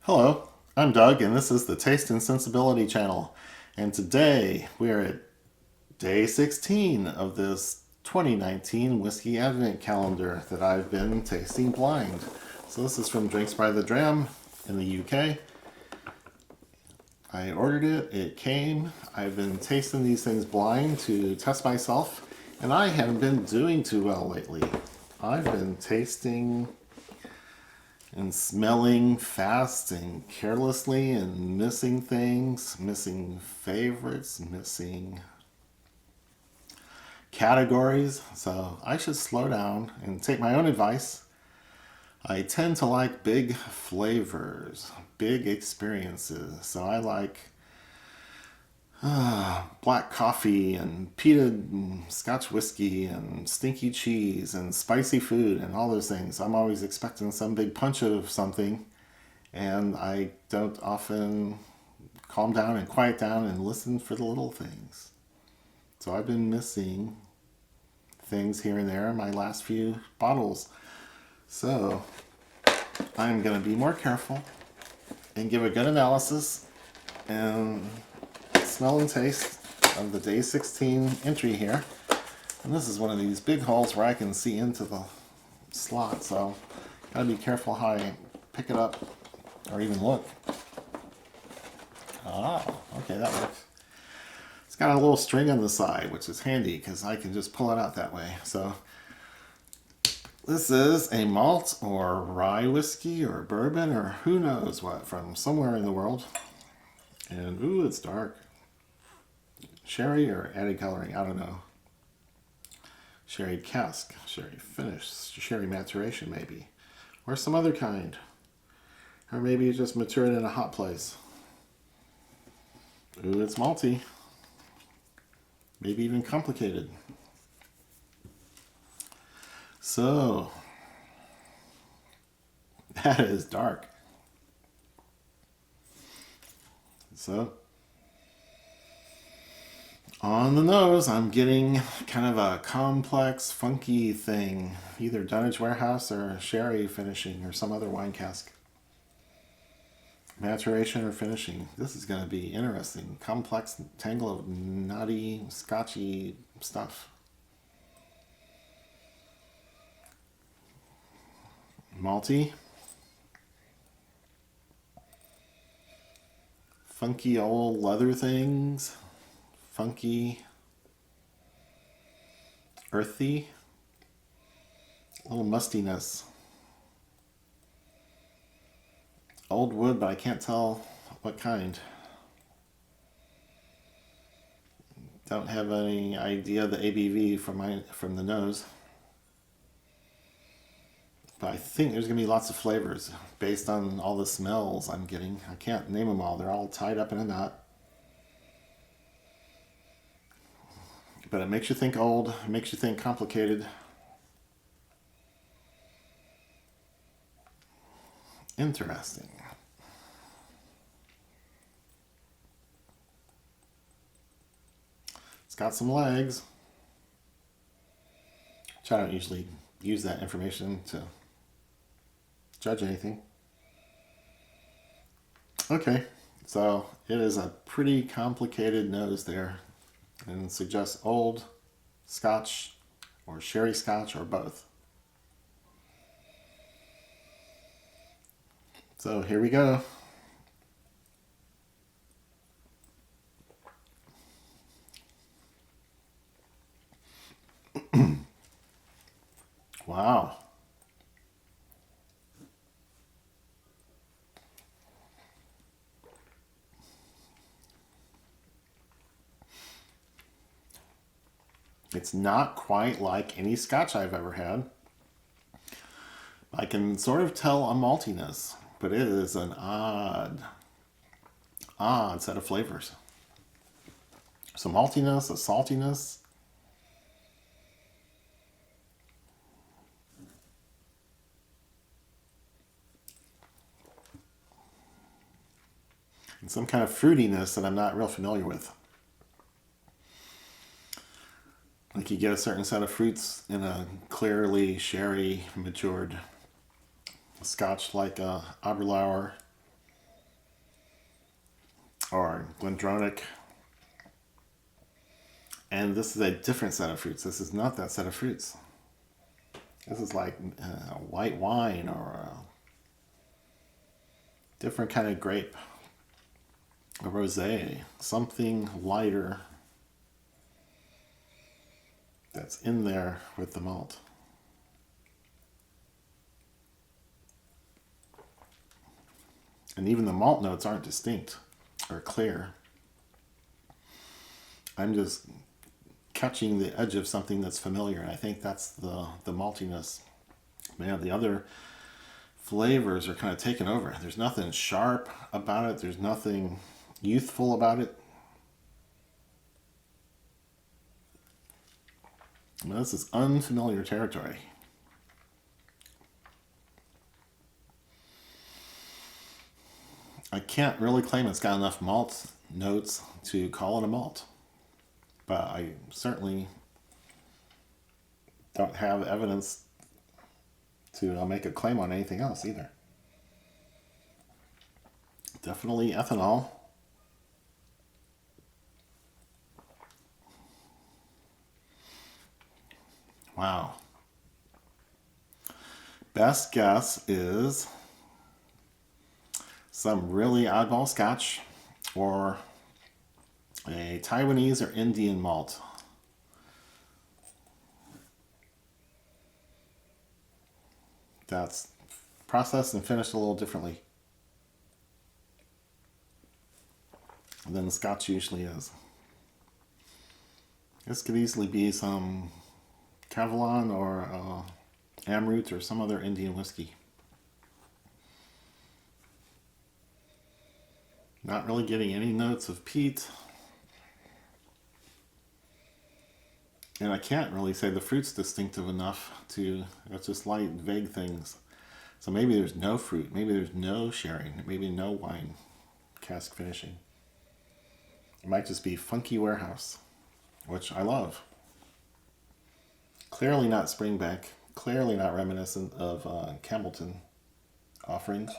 Hello, I'm Doug, and this is the Taste and Sensibility channel. And today we are at day 16 of this 2019 Whiskey Advent Calendar that I've been tasting blind. So this is from Drinks by the Dram in the UK. I ordered it, it came. I've been tasting these things blind to test myself, and I haven't been doing too well lately. I've been tasting and smelling fast and carelessly and missing things, missing favorites, missing categories. So I should slow down and take my own advice. I tend to like big flavors, big experiences. So I like black coffee and peated and Scotch whiskey and stinky cheese and spicy food and all those things. I'm always expecting some big punch of something, and I don't often calm down and quiet down and listen for the little things. So I've been missing things here and there in my last few bottles. So I'm going to be more careful and give a good analysis and smell and taste of the day 16 entry here. And this is one of these big holes where I can see into the slot, so gotta be careful how I pick it up or even look. Oh, okay, that works. It's got a little string on the side, which is handy because I can just pull it out that way. So this is a malt or rye whiskey or bourbon or who knows what from somewhere in the world. And ooh, it's dark. Sherry or added coloring, I don't know. Sherry cask, sherry finish, sherry maturation maybe. Or some other kind. Or maybe you just matured in a hot place. Ooh, it's malty. Maybe even complicated. So, that is dark. So, on the nose, I'm getting kind of a complex, funky thing. Either Dunnage Warehouse or sherry finishing or some other wine cask. Maturation or finishing. This is going to be interesting. Complex tangle of nutty, scotchy stuff. Malty. Funky old leather things. Funky, earthy, a little mustiness. Old wood, but I can't tell what kind. Don't have any idea the ABV from the nose. But I think there's going to be lots of flavors based on all the smells I'm getting. I can't name them all. They're all tied up in a knot. But it makes you think old, it makes you think complicated. Interesting. It's got some legs, which I don't usually use that information to judge anything. Okay, so it is a pretty complicated nose there. And suggests old Scotch or sherry Scotch or both. So here we go. Wow. It's not quite like any Scotch I've ever had. I can sort of tell a maltiness, but it is an odd set of flavors. Some maltiness, a saltiness. And some kind of fruitiness that I'm not real familiar with. Like you get a certain set of fruits in a clearly sherry matured Scotch like Aberlour Glendronach. And this is a different set of fruits. This is not that set of fruits. This is like white wine or a different kind of grape. A rosé. Something lighter that's in there with the malt. And even the malt notes aren't distinct or clear. I'm just catching the edge of something that's familiar, and I think that's the maltiness. Man, the other flavors are kind of taken over. There's nothing sharp about it. There's nothing youthful about it. Now, this is unfamiliar territory. I can't really claim it's got enough malt notes to call it a malt. But I certainly don't have evidence to make a claim on anything else either. Definitely ethanol. Wow. Best guess is some really oddball Scotch or a Taiwanese or Indian malt. That's processed and finished a little differently than Scotch usually is. This could easily be some Cavallon or Amrut or some other Indian whiskey. Not really getting any notes of peat. And I can't really say the fruit's distinctive enough to, it's just light, vague things. So maybe there's no fruit, maybe there's no sherry, maybe no wine cask finishing. It might just be funky warehouse, which I love. Clearly not Springbank, clearly not reminiscent of Campbellton offerings.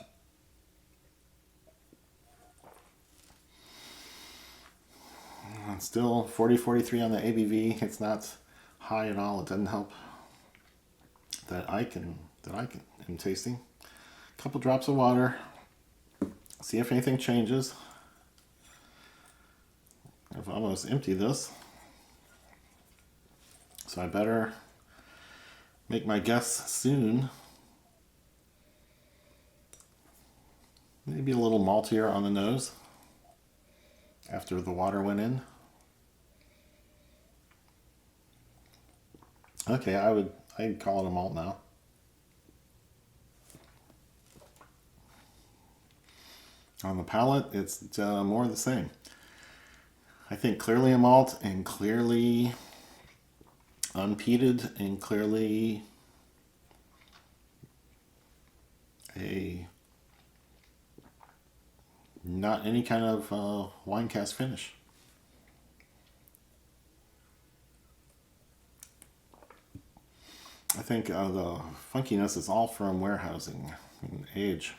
And still 40-43 on the ABV. It's not high at all. It doesn't help that I am tasting. A couple drops of water. See if anything changes. I've almost emptied this, so I better make my guess soon. Maybe a little maltier on the nose after the water went in. Okay, I'd call it a malt now. On the palate, it's more the same. I think clearly a malt and clearly unpeated and clearly a not any kind of wine cask finish. I think the funkiness is all from warehousing and age.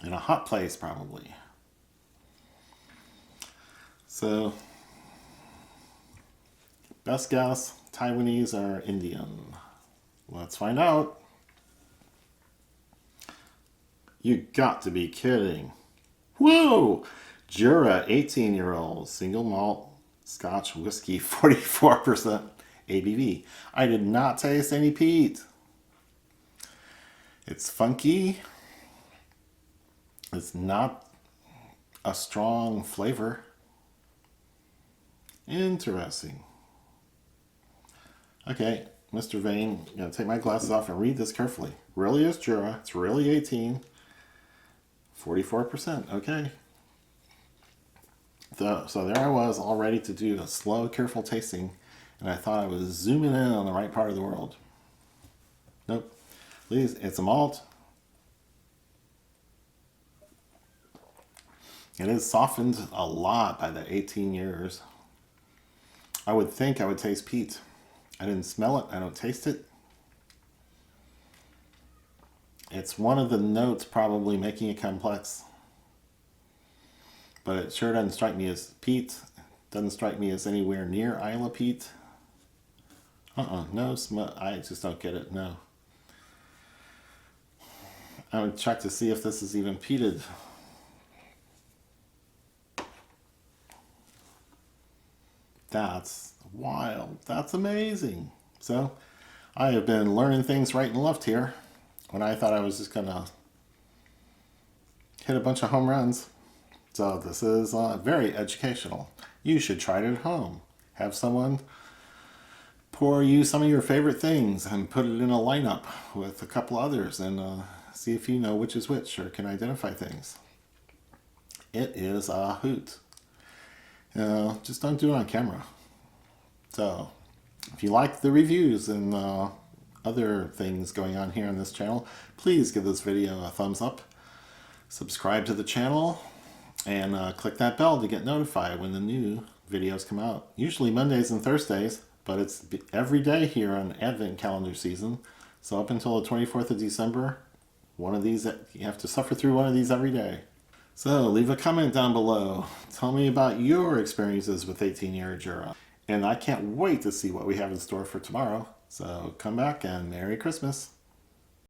In a hot place, probably. So, best guess, Taiwanese or Indian? Let's find out. You got to be kidding. Whoa! Jura, 18-year-old, single malt Scotch whiskey, 44% ABV. I did not taste any peat. It's funky. It's not a strong flavor. Interesting. Okay, Mr. Vane, I'm going to take my glasses off and read this carefully. Really is Jura. It's really 18. 44%. Okay. So there I was, all ready to do a slow, careful tasting, and I thought I was zooming in on the right part of the world. Nope. Please, it's a malt. It is softened a lot by the 18 years. I would think I would taste peat. I didn't smell it. I don't taste it. It's one of the notes probably making it complex. but it sure doesn't strike me as peat. Doesn't strike me as anywhere near Isla peat. No, I just don't get it, no. I would check to see if this is even peated. That's wild. That's amazing. So, I have been learning things right and left here when I thought I was just going to hit a bunch of home runs. So, this is very educational. You should try it at home. Have someone pour you some of your favorite things and put it in a lineup with a couple others and see if you know which is which or can identify things. It is a hoot. Just don't do it on camera. So, if you like the reviews and other things going on here on this channel, please give this video a thumbs up. Subscribe to the channel and click that bell to get notified when the new videos come out. Usually Mondays and Thursdays, but it's every day here on Advent calendar season. So up until the 24th of December, one of these, you have to suffer through one of these every day. So leave a comment down below. Tell me about your experiences with 18-year Jura. And I can't wait to see what we have in store for tomorrow. So come back and Merry Christmas.